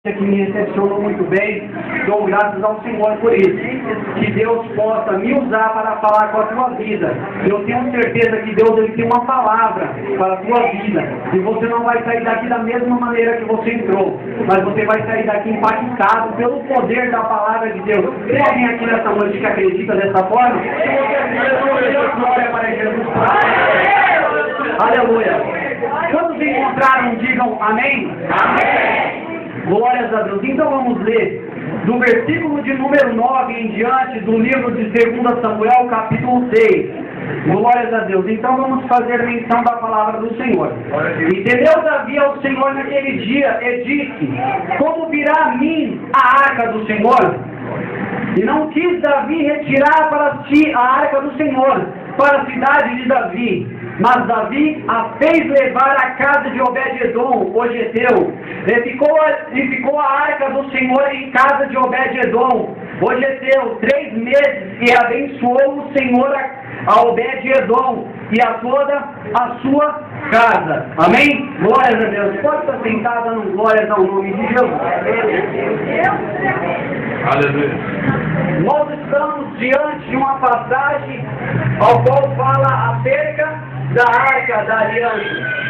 que me recepcionou muito bem, dou graças ao Senhor por isso. Que Deus possa me usar para falar com a tua vida. Eu tenho certeza que Deus ele tem uma palavra para a tua vida. E você não vai sair daqui da mesma maneira que você entrou, mas você vai sair daqui impactado pelo poder da palavra de Deus. Tem alguém aqui nessa noite que acredita dessa forma? Glória para Jesus. Aleluia. Quantos encontraram, digam amém? Amém. Glórias a Deus. Então vamos ler do versículo de número 9 em diante do livro de 2 Samuel, capítulo 6. Glórias a Deus. Então vamos fazer menção da palavra do Senhor. Entendeu Davi ao Senhor naquele dia e disse: como virá a mim a arca do Senhor? E não quis Davi retirar para si a arca do Senhor para a cidade de Davi. Mas Davi a fez levar à casa de Obed-edom, o geteu, e ficou a arca do Senhor em casa de Obed-edom, o geteu, 3 meses, e abençoou o Senhor a Obed-edom e a toda a sua casa. Amém? Glórias a Deus. Pode estar sentado dando glórias ao nome de Jesus. Aleluia. Nós estamos diante de uma passagem ao qual fala acerca da Arca da Aliança.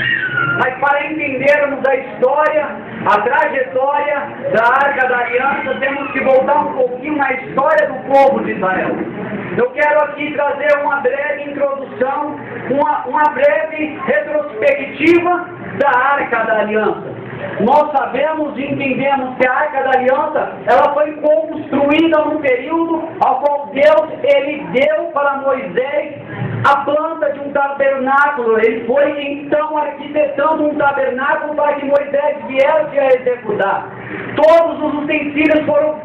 Mas para entendermos a história, a trajetória da Arca da Aliança, temos que voltar um pouquinho na história do povo de Israel. Eu quero aqui trazer uma breve introdução, uma breve retrospectiva da Arca da Aliança. Nós sabemos e entendemos que a Arca da Aliança, ela foi construída num período ao qual Deus, ele deu para Moisés a planta de um tabernáculo. Ele foi então arquitetando um tabernáculo para que Moisés viesse a executar. Todos os utensílios foram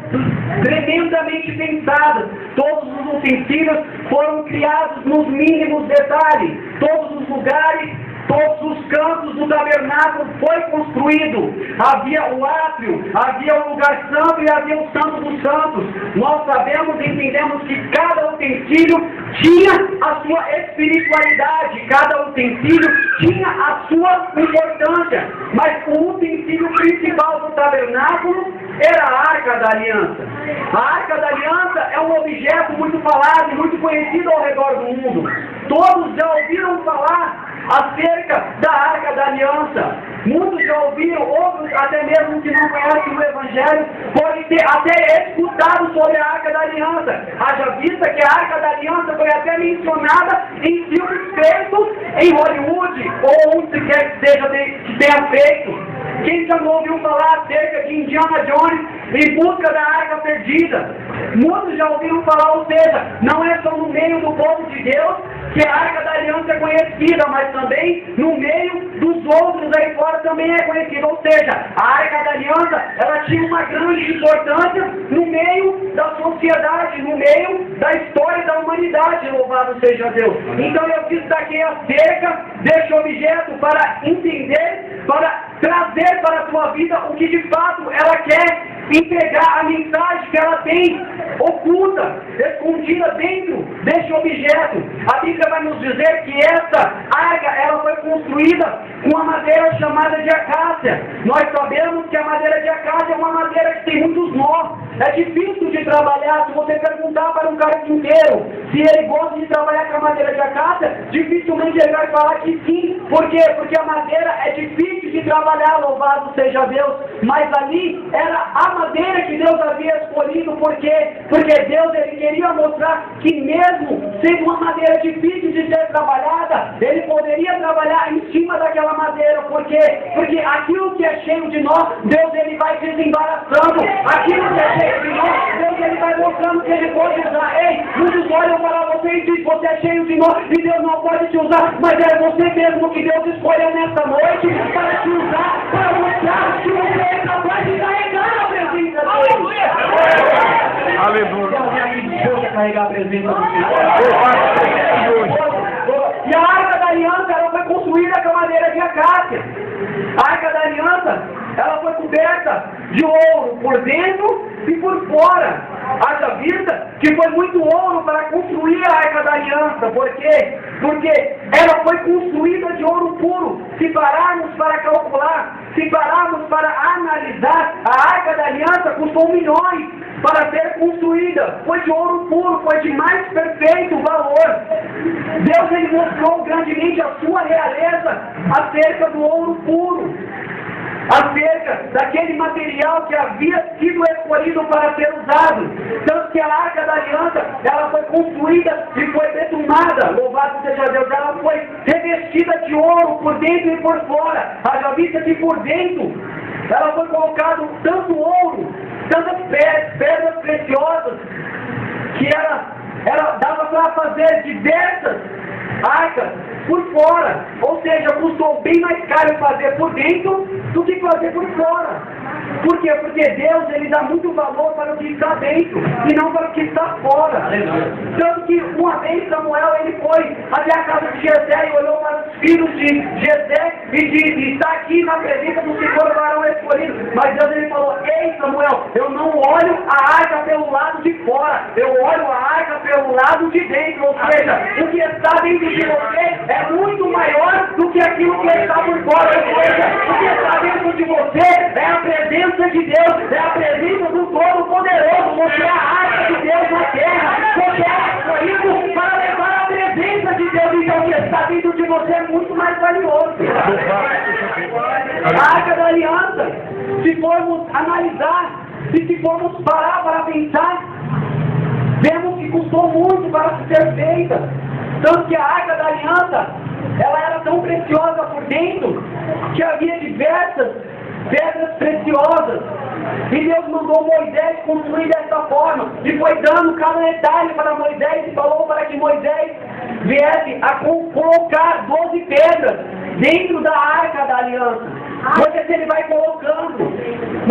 tremendamente pensados. Todos os utensílios foram criados nos mínimos detalhes. Todos os lugares, todos os cantos do tabernáculo foi construído. Havia o átrio, havia o lugar santo e havia o santo dos santos. Nós sabemos e entendemos que cada utensílio tinha a sua espiritualidade, cada utensílio tinha a sua importância. Mas o utensílio principal do tabernáculo era a Arca da Aliança. A Arca da Aliança é um objeto muito falado e muito conhecido ao redor do mundo. Todos já ouviram falar acerca da Arca da Aliança. Muitos já ouviram, outros até mesmo que não conhecem o Evangelho, podem ter até escutado sobre a Arca da Aliança. Haja vista que a Arca da Aliança foi até mencionada em filmes feitos em Hollywood, ou onde quer que seja que tenha feito. Quem já não ouviu falar acerca de Indiana Jones em busca da Arca perdida? Muitos já ouviram falar, ou seja, não é só no meio do povo de Deus que a Arca da Aliança é conhecida, mas também no meio dos outros aí fora também é conhecida. Ou seja, a Arca da Aliança, ela tinha uma grande importância no meio da sociedade, no meio da história da humanidade, louvado seja Deus. Então eu destaquei acerca deste objeto para entender, para trazer para a tua vida o que de fato ela quer entregar, a mensagem que ela tem oculta, escondida dentro deste objeto. A Bíblia vai nos dizer que essa arca, ela foi construída com a madeira chamada de acácia. Nós sabemos que a madeira de acácia é uma madeira que tem muitos nós. É difícil de trabalhar. Se você perguntar para um carpinteiro se ele gosta de trabalhar com a madeira de acácia, dificilmente ele vai falar que sim. Por quê? Porque a madeira é difícil de trabalhar, louvado seja Deus. Mas ali era a madeira que Deus havia escolhido. Por quê? Porque Deus ele queria mostrar que mesmo sendo uma madeira difícil de ser trabalhada, ele poderia trabalhar em cima daquela madeira. Por quê? Porque aquilo que é cheio de nós, Deus ele vai desembaraçando. Aquilo que é cheio de nós, Deus ele vai mostrando que ele pode usar. Ei, muitos olham para você e dizem: você é cheio de nós e Deus não pode te usar. Mas é você mesmo que Deus escolheu nessa noite para te usar, para mostrar que você é capaz de carregar a presença dele. Aleluia. Deixa carregar a presença do Senhor. E a Arca da Aliança, ela foi construída com a madeira de acácia. A Arca da Aliança, ela foi coberta de ouro por dentro e por fora. Haja vista que foi muito ouro para construir a Arca da Aliança. Por quê? Porque ela foi construída de ouro puro. Se pararmos para calcular, se pararmos para analisar, a Arca da Aliança custou milhões para ser construída. Foi de ouro puro, foi de mais perfeito valor. Deus ele mostrou grandemente a sua realeza acerca do ouro puro, acerca daquele material que havia sido escolhido para ser usado. Tanto que a Arca da Aliança, ela foi construída e foi betumada, louvado seja Deus, ela foi revestida de ouro por dentro e por fora. Haja vista que por dentro, ela foi colocado tanto ouro, tantas pedras preciosas, que ela dava para fazer diversas arcas por fora, ou seja, custou bem mais caro fazer por dentro do que fazer por fora. Por quê? Porque Deus ele dá muito valor para o que está dentro e não para o que está fora. Tanto que uma vez Samuel ele foi até a casa de Jessé e olhou para os filhos de Jessé e está aqui na presença do Senhor, o varão escolhido. Mas Deus ele falou: ei Samuel, eu não olho a arca pelo lado de fora, eu olho a arca pelo lado de dentro. Ou seja, o que está dentro de você é muito maior do que aquilo que está por fora. Ou seja, o que está dentro de você é a presença de Deus, é a presença do Todo-Poderoso. Você é a arca de Deus na terra, você é escolhido para levar a presença de Deus. Então o que está dentro de você é muito mais valioso. A Arca da Aliança, se formos analisar, e se formos parar para pensar, vemos que custou muito para ser feita. Tanto que a Arca da Aliança, ela era tão preciosa por dentro, que havia diversas pedras preciosas. E Deus mandou Moisés construir dessa forma. E foi dando cada detalhe para Moisés e falou para que Moisés viesse a colocar 12 pedras dentro da Arca da Aliança. Moisés ele vai colocando.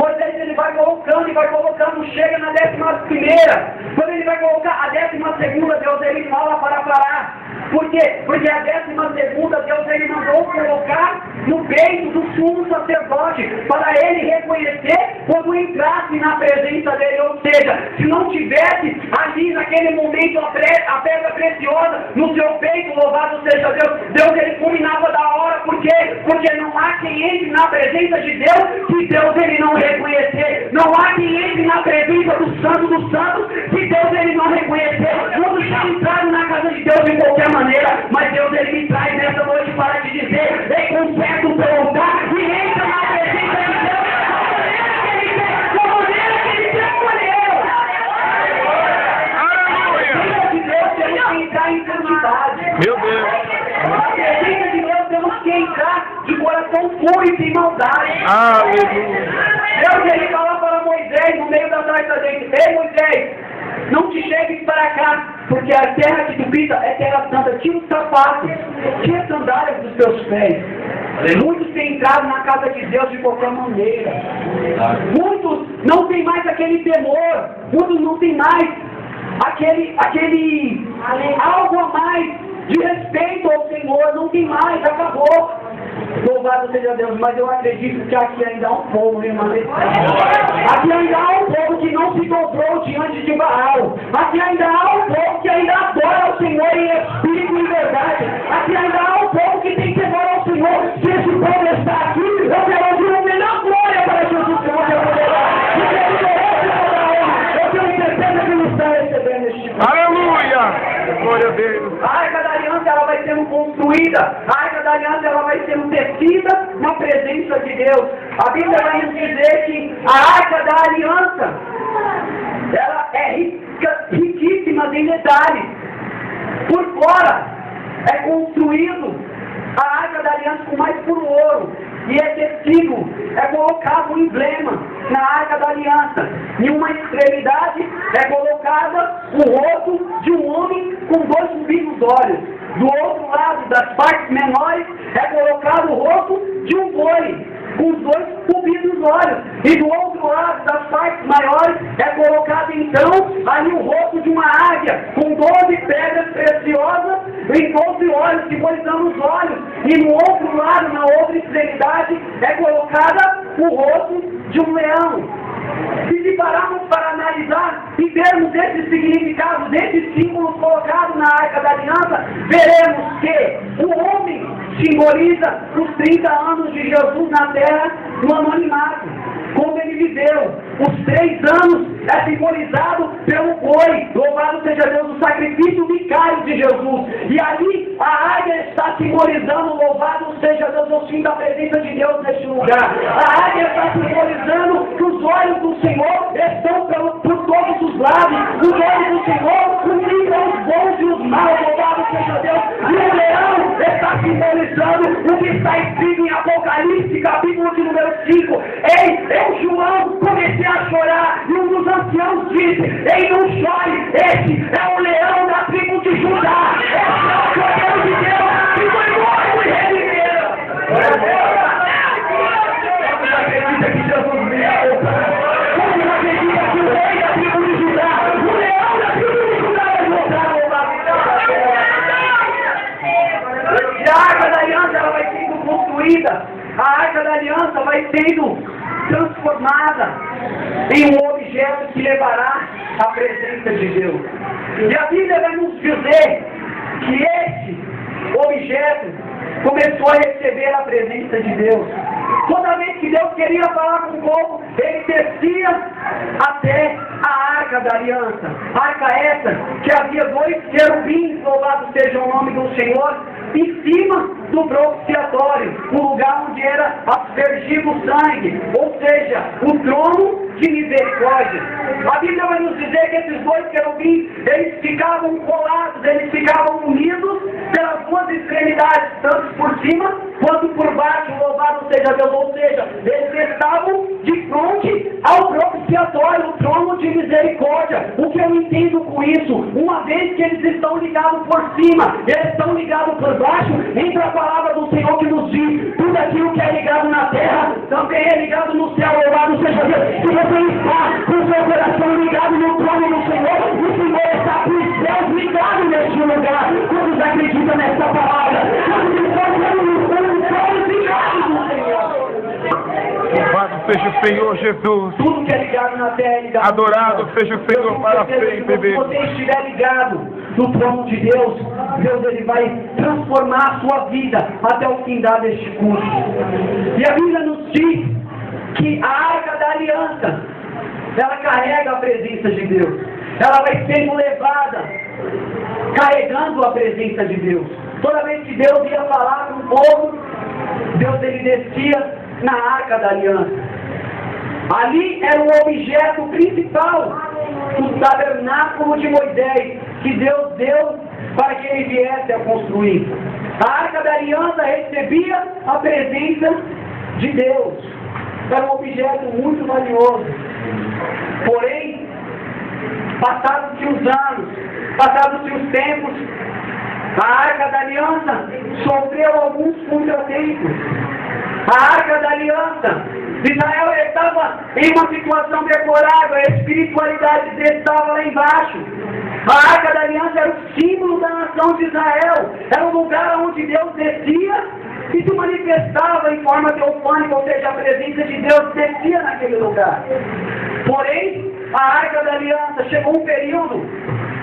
Moisés ele vai colocando e vai colocando. Chega na 11ª. Quando ele vai colocar a 12ª, Deus ele fala para parar. Por quê? Porque a 12ª, Deus ele mandou colocar no peito do sumo sacerdote, para ele reconhecer quando entrasse na presença dele. Ou seja, se não tivesse ali naquele momento a pedra preciosa no seu peito, louvado seja Deus, Deus ele culminava da hora. Por quê? Porque não há quem entre na presença de Deus se Deus ele não reconhecer. Não há quem entre na presença do Santo dos Santos se Deus ele não reconhecer. Muitos já entraram na casa de Deus de qualquer maneira, mas Deus ele me traz nessa noite para te dizer: ei, confessa o teu lugar e entra na presença de Deus da maneira que Ele te escolheu. Na presença de Deus temos que entrar em santidade. Meu Deus. Na presença de Deus temos que entrar de coração puro e sem maldade. Aleluia. Deus ele fala para Moisés no meio da sarça dele: ei Moisés, não te chegues para cá, porque a terra que tu pisa é terra santa. Tira os sapatos, tira as sandálias dos teus pés. Muitos têm entrado na casa de Deus de qualquer maneira. Muitos não têm mais aquele temor. Muitos não têm mais aquele algo a mais de respeito ao Senhor. Não tem mais, acabou. Louvado seja Deus, mas eu acredito que aqui ainda há um povo remanescente. Aqui ainda há um povo que não se dobrou diante de Baal. Aqui ainda há um povo que ainda adora o Senhor em espírito e verdade. Aqui ainda há um povo que tem temor ao Senhor. Se esse povo está aqui, eu quero ouvir uma melhor glória para Jesus que você poderá. Eu tenho certeza que ele está recebendo este tipo. Aleluia. Glória a Deus. A Arca da Aliança ela vai sendo construída. A Arca da Aliança ela vai sendo tecida na presença de Deus. A Bíblia vai nos dizer que a Arca da Aliança ela é riquíssima em detalhes. Por fora é construído a Arca da Aliança com mais puro ouro. E é tecido, é colocado um emblema na Arca da Aliança. Em uma extremidade é colocada o rosto de um homem com 2 umbigos olhos. Do outro lado, das partes menores, é colocado o rosto de um boi. com os dois pubis nos olhos. E do outro lado, das partes maiores, é colocado então ali o rosto de uma águia, com 12 pedras preciosas em 12 olhos, simbolizando os olhos. E no outro lado, na outra extremidade, é colocada o rosto de um leão. E se pararmos para analisar e vermos esses significados, esses símbolos colocados na Arca da Aliança, veremos que o homem simboliza os 30 anos de Jesus na terra no anonimato, como ele viveu. Os 3 anos é simbolizado pelo boi, louvado seja Deus, o sacrifício vicário de Jesus. E ali a águia está simbolizando, louvado seja Deus, o fim da presença de Deus neste lugar. A águia está simbolizando que os olhos do Senhor estão por todos os lados. Os olhos do Senhor comunicam os bons e os maus, louvado seja Deus. E o leão está simbolizando o que está escrito em Apocalipse, capítulo de número 5. Ei, eu, João, comecei a chorar, e um dos anciãos disse: ei, não chore, esse é o leão da tribo de Judá, esse é o Cordeiro de Deus, que foi morto e redimido. Como acredita que Jesus veio? Como acredita que o rei da tribo de Judá, o leão da tribo de Judá vai voltar, louvado seja Deus? E a Arca da Aliança, ela vai sendo construída, a Arca da Aliança vai sendo transformada em um objeto que levará a presença de Deus. E a Bíblia vai nos dizer que esse objeto começou a receber a presença de Deus. Toda vez que Deus queria falar com o povo, ele descia até a Arca da Aliança. Arca essa que havia 2 querubins, louvado seja o nome do Senhor, em cima do propiciatório, o lugar onde era aspergido o sangue, ou seja, o trono de misericórdia. A Bíblia vai nos dizer que esses 2 querubins, eles ficavam colados, eles ficavam unidos pelas 2 extremidades, tanto por cima quanto por baixo, louvado seja Deus, ou seja, eles estavam de frente ao propiciatório, o trono de misericórdia. O que eu entendo com isso? Uma vez que eles estão ligados por cima, eles estão ligados por baixo, entra a palavra do Senhor que nos diz: tudo aquilo que é ligado na terra, também é ligado no céu, louvado seja Deus. Se você está com o seu coração ligado no trono do Senhor, o Senhor está com os céus ligados neste lugar. Quantos acreditam nessa palavra? Quantos estão com os céus ligados no Senhor? Louvado seja o Senhor Jesus. Tudo que é ligado na terra é ligado. Adorado seja o Senhor para sempre. Se você estiver ligado no trono de Deus, Deus ele vai transformar a sua vida até o findar deste culto. E a Bíblia nos diz que a Arca da Aliança, ela carrega a presença de Deus. Ela vai sendo levada, carregando a presença de Deus. Toda vez que Deus ia falar com o povo, Deus ele descia na Arca da Aliança. Ali era o objeto principal do tabernáculo de Moisés, que Deus deu para que ele viesse a construir. A Arca da Aliança recebia a presença de Deus. Era um objeto muito valioso. Porém, passados-se os anos, passados-se os tempos, a Arca da Aliança sofreu alguns contratempos. A Arca da Aliança, Israel estava em uma situação deplorável, a espiritualidade dele estava lá embaixo. A Arca da Aliança era o símbolo da nação de Israel, era o lugar onde Deus descia e se manifestava em forma teofânica, ou seja, a presença de Deus descia naquele lugar. Porém, a Arca da Aliança chegou um período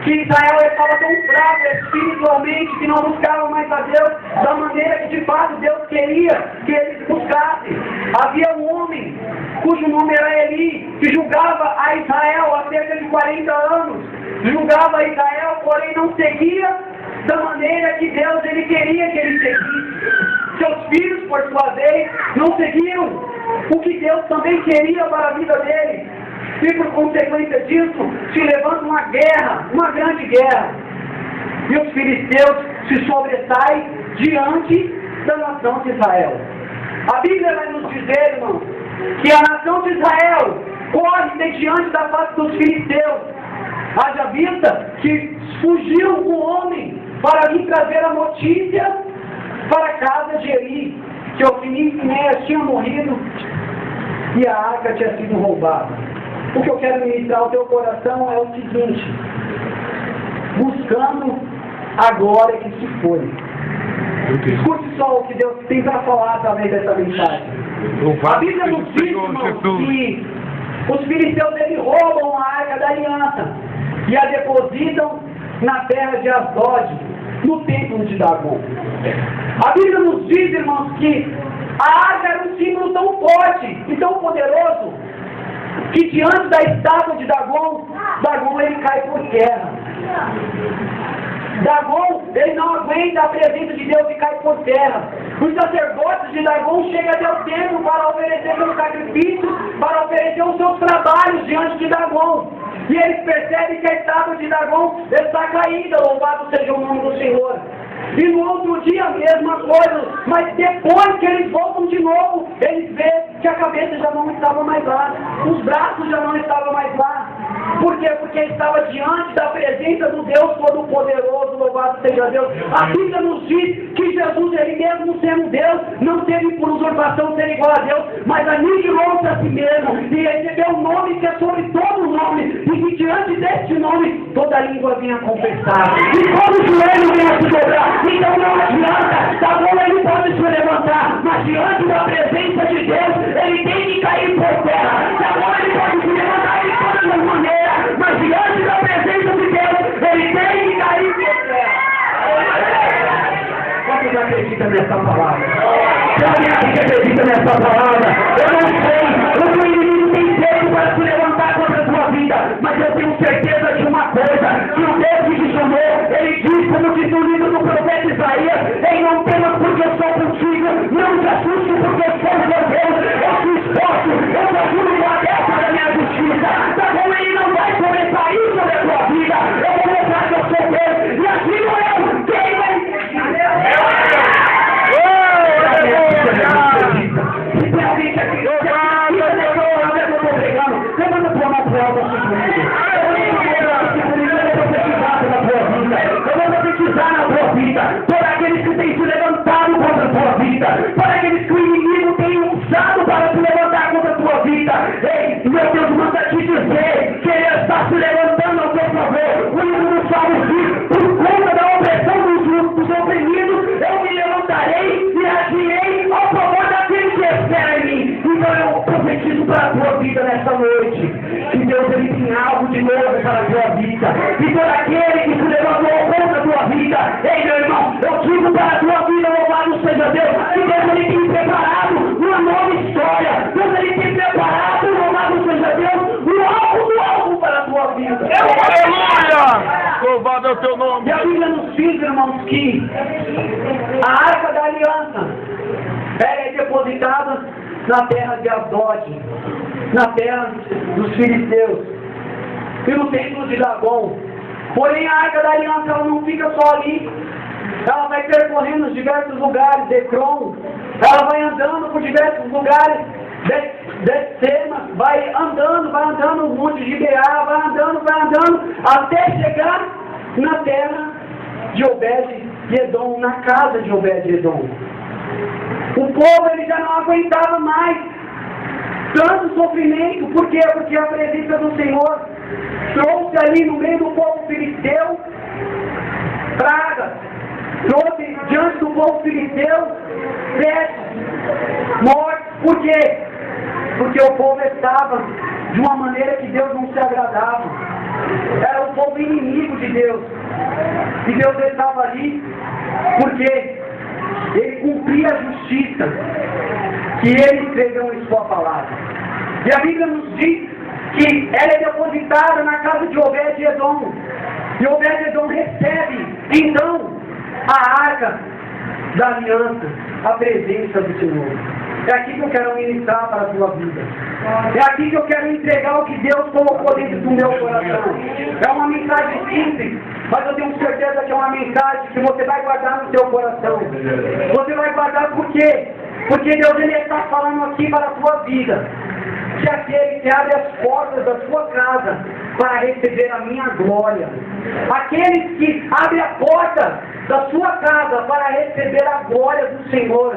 que Israel estava tão fraco espiritualmente que não buscava mais a Deus da maneira que de fato Deus queria que eles buscassem. Havia um homem cujo nome era Eli, que julgava a Israel há cerca de 40 anos. Julgava a Israel, porém não seguia da maneira que Deus ele queria que ele seguisse. Seus filhos, por sua vez, não seguiam o que Deus também queria para a vida deles. E por consequência disso, se levanta uma guerra, uma grande guerra. E os filisteus se sobressaem diante da nação de Israel. A Bíblia vai nos dizer, irmão, que a nação de Israel corre diante da face dos filisteus. Haja vista que fugiu o homem para vir trazer a notícia para a casa de Eli. que Ofni e Finéias tinham morrido e a arca tinha sido roubada. O que eu quero ministrar ao teu coração é o seguinte: buscando a glória que se foi. Escute só o que Deus tem para falar através dessa mensagem. A Bíblia nos diz, irmãos, que os filisteus eles roubam a arca da aliança e a depositam na terra de Asdod, no templo de Dagon. A Bíblia nos diz, irmãos, que a arca era um símbolo tão forte e tão poderoso que diante da estátua de Dagon, Dagon ele cai por terra. Dagon, ele não aguenta a presença de Deus e cai por terra. Os sacerdotes de Dagon chegam até o templo para oferecer seus sacrifícios, para oferecer os seus trabalhos diante de Dagon. E eles percebem que a estátua de Dagon está caída, louvado seja o nome do Senhor. E no outro dia a mesma coisa, mas depois que eles voltam de novo, eles veem que a cabeça já não estava mais lá, os braços já não estavam mais lá. Por quê? Porque estava diante da presença do Deus Todo-Poderoso, louvado seja Deus. A Bíblia nos diz que Jesus, ele mesmo sendo Deus, não teve por usurpação ser igual a Deus, mas aniquilou-se a si mesmo e recebeu um nome que é sobre todo nome, e que diante deste nome toda língua vinha confessar. E todo joelho vinha se dobrar. Então não adianta, tá bom, ele pode se levantar, mas diante da presença de Deus, ele tem que cair por terra. Tá bom, ele pode se levantar de todas as maneiras, mas diante da presença de Deus, ele tem que cair por terra. Quantos acreditam nessa palavra? Quem acredita nessa palavra? Eu não sei o que o inimigo tem feito para se levantar contra a sua vida, mas eu tenho certeza de uma coisa, que o Deus que te chamou, ele diz, como diz no livro do profeta Isaías: ei, não temas porque eu sou contigo, não te assuste porque eu sou o teu Deus, eu te esforço, eu te ajudo com a destra da minha justiça. Tá bom, ele não vai sobressair sobre a tua vida, eu vou mostrar que eu sou Deus, e assim não eu, quem vai levanta tua mão pro alto assim comigo. Eu vou profetizar na tua vida, por aqueles que têm se levantado contra a tua vida, por aqueles que o inimigo tem usado para se levantar contra a tua vida. Ei, meu Deus manda te dizer que ele está se levantando ao teu favor. O livro do Salmo diz: por conta da opressão dos oprimidos, eu me levantarei e agirei ao favor daquele que espera em mim. Então eu profetizo para a tua vida nessa noite, que Deus ele tem algo de novo para a tua vida. E por aquele que se levantou contra a tua vida, ei meu irmão, eu digo para a tua vida, louvado seja Deus, que Deus ele tem preparado uma nova história. Deus ele tem preparado, louvado seja Deus, um algo novo para a tua vida. Aleluia! Louvado é o teu nome. E a Bíblia nos diz, irmãos, que a arca da aliança ela é depositada na terra de Asdod, na terra dos filisteus e no templo de Dagon. Porém, a arca da aliança ela não fica só ali, ela vai percorrendo os diversos lugares de Ekron, ela vai andando por diversos lugares de Sema, vai andando no monte de Gibeá, vai andando, até chegar na terra de Obed-Edom, na casa de Obed-Edom. O povo ele já não aguentava mais tanto sofrimento. Por quê? Porque a presença do Senhor trouxe ali no meio do povo filisteu pragas, trouxe diante do povo filisteu pestes, mortes. Por quê? Porque o povo estava de uma maneira que Deus não se agradava. Era o povo inimigo de Deus. E Deus estava ali porque ele cumpria a justiça que ele escreveu em sua palavra. E a Bíblia nos diz que ela é depositada na casa de Obed-Edom. E Obed-Edom recebe, então, a arca da aliança, a presença do Senhor. É aqui que eu quero ministrar para a tua vida. É aqui que eu quero entregar o que Deus colocou dentro do meu coração. É uma mensagem simples, mas eu tenho certeza que é uma mensagem que você vai guardar no teu coração. Você vai guardar por quê? Porque Deus ele está falando aqui para a tua vida. Que aquele que abre as portas da sua casa para receber a minha glória. Aqueles que abrem a porta da sua casa para receber a glória do Senhor,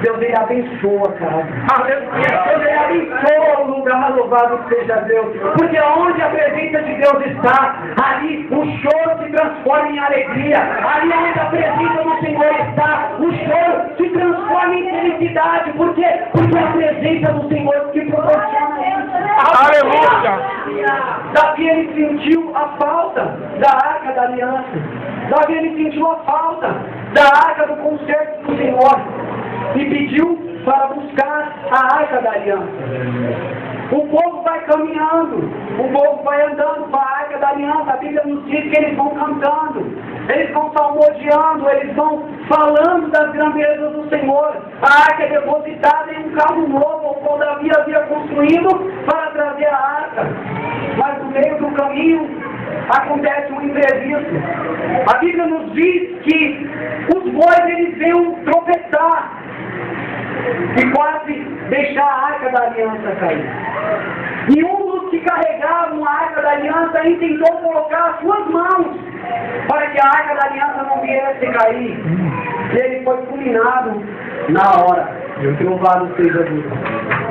Deus, Ele abençoa a casa. Deus, Ele abençoa o lugar, louvado seja Deus. Porque onde a presença de Deus está, ali o choro se transforma em alegria. Ali onde a presença do Senhor está, o choro se transforma em felicidade. Por quê? Porque é a presença do Senhor que proporciona isso. Aleluia! Davi, ele sentiu a falta da arca da aliança. Davi, ele sentiu a falta da arca do concerto do Senhor e pediu para buscar a arca da aliança. O povo vai caminhando, o povo vai andando para a arca da aliança. A Bíblia nos diz que eles vão cantando, eles vão salmodiando, eles vão falando das grandezas do Senhor. A arca é depositada em um carro novo, o qual Davi havia construído para trazer a arca. Mas no meio do caminho acontece um imprevisto. A Bíblia nos diz que os bois eles vêm tropeçar e quase deixar a arca da aliança cair. E um dos que carregavam a arca da aliança tentou colocar as suas mãos para que a arca da aliança não viesse cair. E ele foi fulminado na hora. Louvado seja Deus.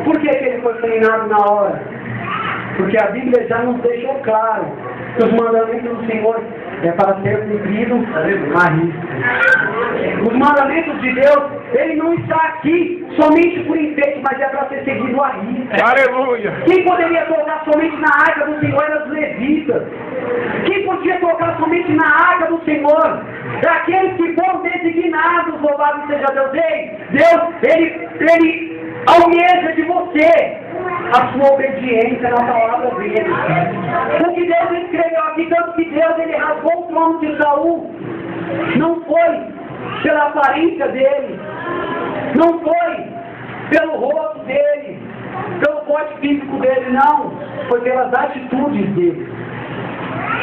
Por que ele foi fulminado na hora? Porque a Bíblia já nos deixou claro que os mandamentos do Senhor é para ser cumprido à risca. Os mandamentos de Deus, Ele não está aqui somente por enfeite, mas é para ser seguido à risca. Aleluia! Quem poderia tocar somente na arca do Senhor eram os levitas. Quem podia tocar somente na arca do Senhor? É aqueles que foram designados, louvado seja Deus. Deus, Ele almeja de você a sua obediência na palavra dele. O que Deus escreveu aqui, tanto que Deus ele rasgou o trono de Saul, não foi pela aparência dele, não foi pelo rosto dele, pelo porte físico dele, não, foi pelas atitudes dele.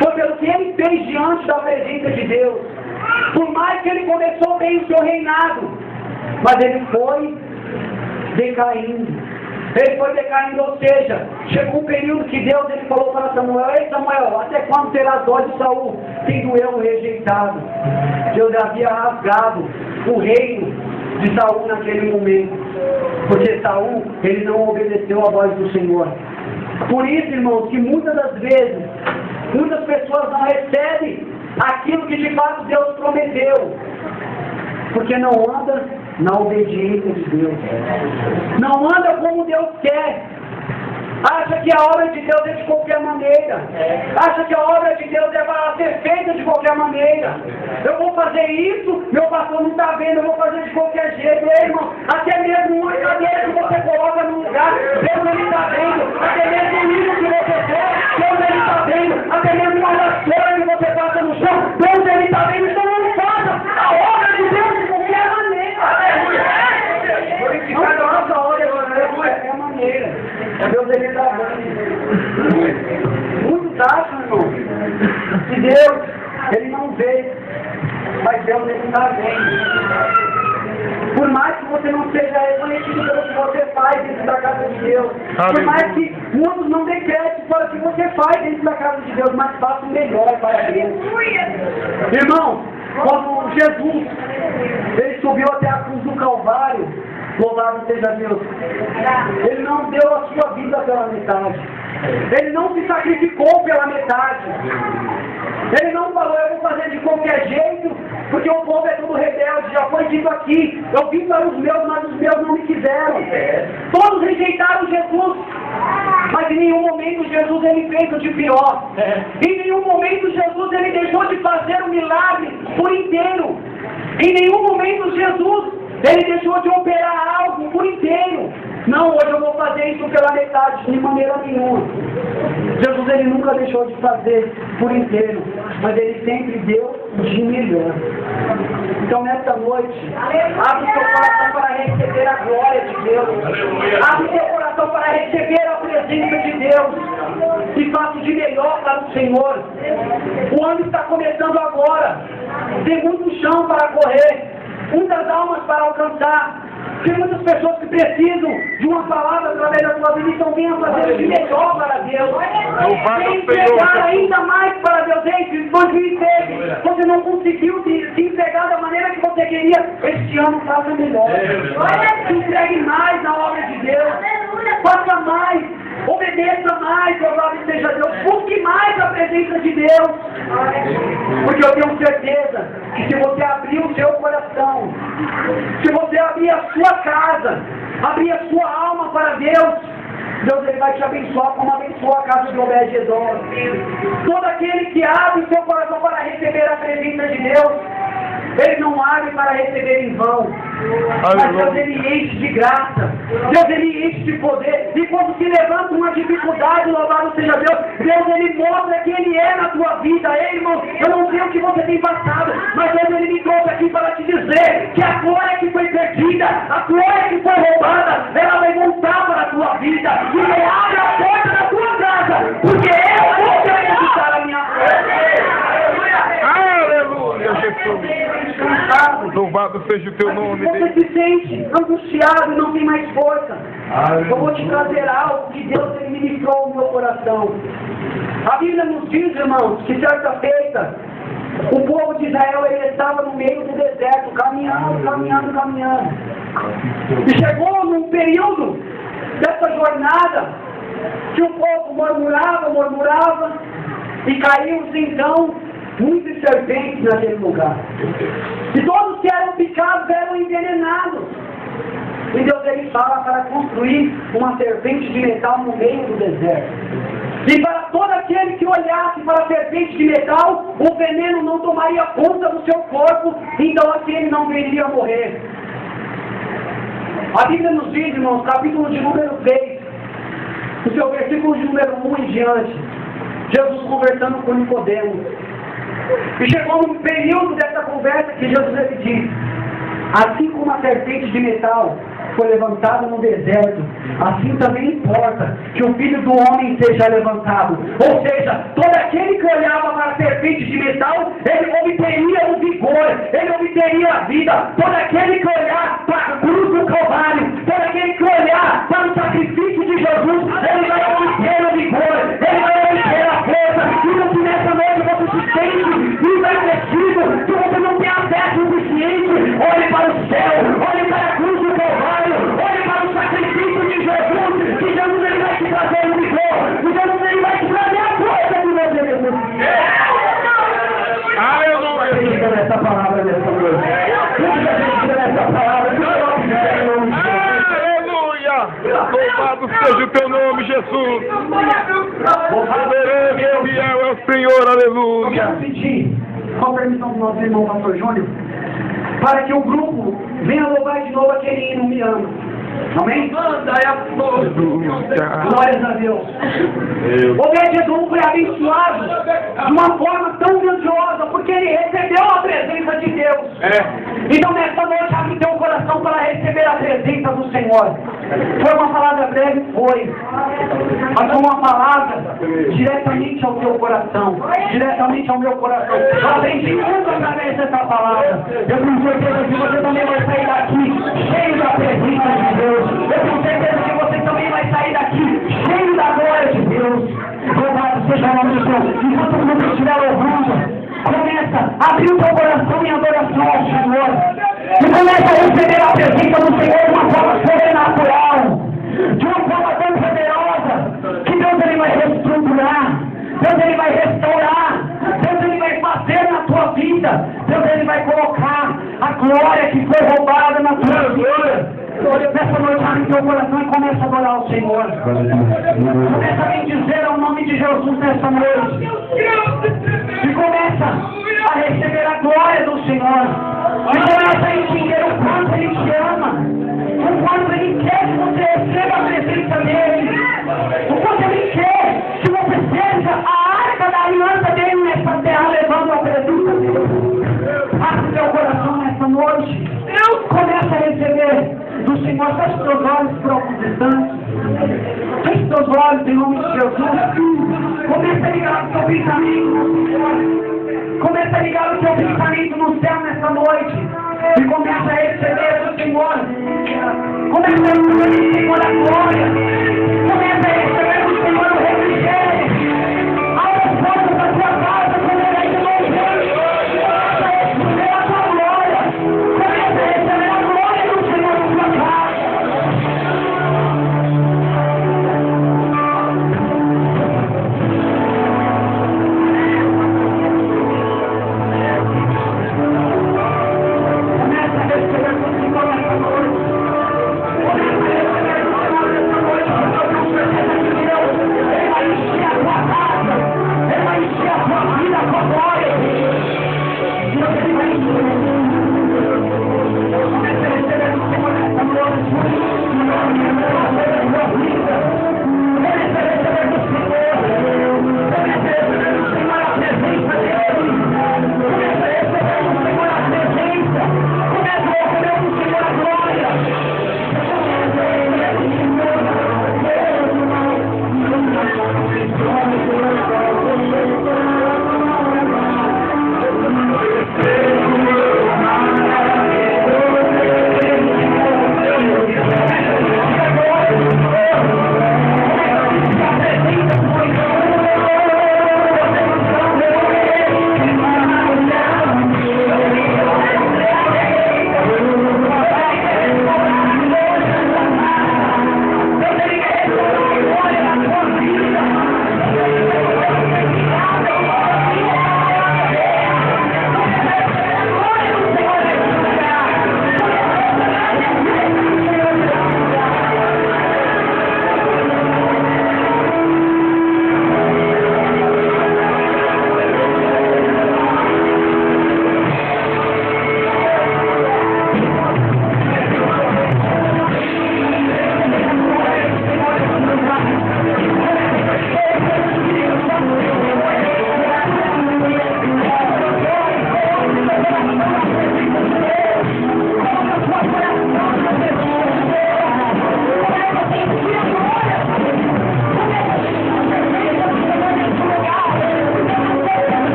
Foi pelo que ele fez diante da presença de Deus. Por mais que ele começou bem o seu reinado, mas ele foi decaindo. Ele foi decaindo, ou seja, chegou um período que Deus ele falou para Samuel: ei Samuel, até quando terás dó de Saul, tendo eu o rejeitado? Deus havia rasgado o reino de Saul naquele momento, porque Saul ele não obedeceu a voz do Senhor. Por isso, irmãos, que muitas das vezes, muitas pessoas não recebem aquilo que de fato Deus prometeu, porque não anda na obediência de Deus, não anda como Deus quer, acha que a obra de Deus é de qualquer maneira, acha que a obra de Deus é para ser feita de qualquer maneira. Eu vou fazer isso, meu pastor não está vendo, eu vou fazer de qualquer jeito. Ei, irmão, até mesmo uma cadeira que você coloca no lugar, Deus ele está vendo, até mesmo o livro que você fez, Deus ele está vendo, até mesmo uma vassoura que você passa no chão, Deus ele está vendo. Então não faça a obra de Deus de qualquer maneira. Não faça a obra de Deus de qualquer maneira. Deus ele está vendo. Muitos acham, irmão, que Deus ele não vê, mas Deus ele está vendo. Por mais que você não seja reconhecido pelo que você faz dentro da casa de Deus, por mais que muitos não decretem para o que você faz dentro da casa de Deus, mas faça o melhor para Deus. Irmão, quando Jesus ele subiu até a cruz do Calvário, louvado seja Deus, ele não deu a sua vida pela metade, ele não se sacrificou pela metade, ele não falou: eu vou fazer de qualquer jeito, porque o povo é todo rebelde. Já foi dito aqui: eu vim para os meus, mas os meus não me quiseram. Todos rejeitaram Jesus, mas em nenhum momento Jesus ele fez o de pior. Em nenhum momento Jesus ele deixou de fazer o milagre por inteiro. Em nenhum momento Jesus ele deixou de operar algo por inteiro. Não, hoje eu vou fazer isso pela metade, de maneira nenhuma. Jesus ele nunca deixou de fazer por inteiro, mas ele sempre deu de melhor. Então nesta noite, abre o seu coração para receber a glória de Deus. Abre o seu coração para receber a presença de Deus. E faça de melhor para o Senhor. O ano está começando agora. Tem muito chão para correr, muitas almas para alcançar. Tem muitas pessoas que precisam de uma palavra através da tua vida, então venha fazer o que melhor para Deus. Venha entregar ainda mais para Deus. Em 2013, você não conseguiu se entregar da maneira que você queria. Este ano faça melhor. Se entregue mais na obra de Deus. Faça mais. Obedeça mais, louvado seja Deus. Busque mais a presença de Deus. Porque eu tenho certeza que se você abrir o seu coração, se você abrir a sua casa, abrir a sua alma para Deus, Deus ele vai te abençoar como abençoou a casa de Obed-Edom. Todo aquele que abre o seu coração para receber a presença de Deus, ele não abre para receber em vão. Mas Deus ele enche de graça. Deus ele enche de poder. E quando se levanta uma dificuldade, louvado seja Deus, Deus ele mostra que Ele é na tua vida. Ei, irmão, eu não sei o que você tem passado, mas Deus ele me trouxe aqui para te dizer que a glória que foi perdida, a glória que foi roubada, ela vai voltar para a tua vida. E Ele abre a porta da tua casa, porque eu vou acreditar a minha porta. Aleluia, Jesus. Louvado seja o teu nome. Você se sente angustiado e não tem mais força. Eu vou te trazer algo que Deus ele ministrou no meu coração. A Bíblia nos diz, irmãos, que certa feita o povo de Israel ele estava no meio do deserto, caminhando. E chegou num período dessa jornada que o povo murmurava e caiu-se então muitas serpentes naquele lugar. E todos que eram picados eram envenenados. E Deus ele fala para construir uma serpente de metal no meio do deserto. E para todo aquele que olhasse para a serpente de metal, o veneno não tomaria conta do seu corpo, então aquele não viria a morrer. A Bíblia nos diz, irmãos, capítulo de número 3, no seu versículo de número 1 em diante, Jesus conversando com Nicodemos. E chegou no período dessa conversa que Jesus ele disse: assim como a serpente de metal foi levantada no deserto, assim também importa que o Filho do Homem seja levantado. Ou seja, todo aquele que olhava para a serpente de metal, ele obteria o vigor, ele obteria a vida. Todo aquele que olhar para a cruz do Calvário, todo aquele que olhar para o sacrifício de Jesus, ele vai obter o vigor, ele vai obter a força. E se nessa noite você se sente envelhecido, que você não tem a fé suficiente, olhe para o céu, olhe para a cruz do Calvário, olhe para o sacrifício de Jesus, que Jesus ele vai te trazer o vigor, que Jesus ele vai te trazer a força que você necessita. Aleluia! Acredita nessa palavra nessa noite. Acredita nessa palavra. Louvado seja o teu nome, Jesus. Poderoso e fiel é o Senhor, aleluia. Eu quero pedir, com a permissão do nosso irmão Pastor Júnior, para que o grupo venha louvar de novo aquele hino Me Ama. Amém? Glórias a Deus. Obed-Edom foi abençoado de uma forma tão grandiosa, porque ele recebeu a presença de Deus. Então nesta noite abre teu coração para receber a presença do Senhor. Foi uma palavra breve? Foi. Mas foi uma palavra diretamente ao teu coração. Diretamente ao meu coração. Eu aprendi muito através dessa palavra. Eu tenho certeza que você também vai sair daqui cheio da presença de Deus. Eu tenho certeza que você também vai sair daqui cheio da glória de Deus. Louvado seja o nome do Senhor. Enquanto o mundo estiver louvando, começa a abrir o teu coração em adoração ao Senhor. E começa a receber a presença do Senhor de uma forma sobrenatural, de uma forma tão poderosa, que Deus ele vai reestruturar, Deus ele vai restaurar, Deus ele vai fazer na tua vida, Deus ele vai colocar a glória que foi roubada na tua vida. Nessa noite abre teu coração e começa a adorar o Senhor. Começa a bendizer ao nome de Jesus nessa noite. E começa a receber a glória do Senhor. E começa a entender o quanto Ele te ama. O quanto Ele quer que você receba a presença dEle. O quanto Ele quer que você seja a arca da aliança dEle nessa terra, levando a presença dEle. Abre teu coração nessa noite. Começa a receber do Senhor. Feche teus olhos por alguns instantes. Feche teus olhos em nome de Jesus. Começa a ligar o teu pensamento no Senhor. Começa a ligar o teu pensamento no céu nessa noite. E começa a receber do Senhor. Senhor. Como é que nós podemos, Senhor, a glória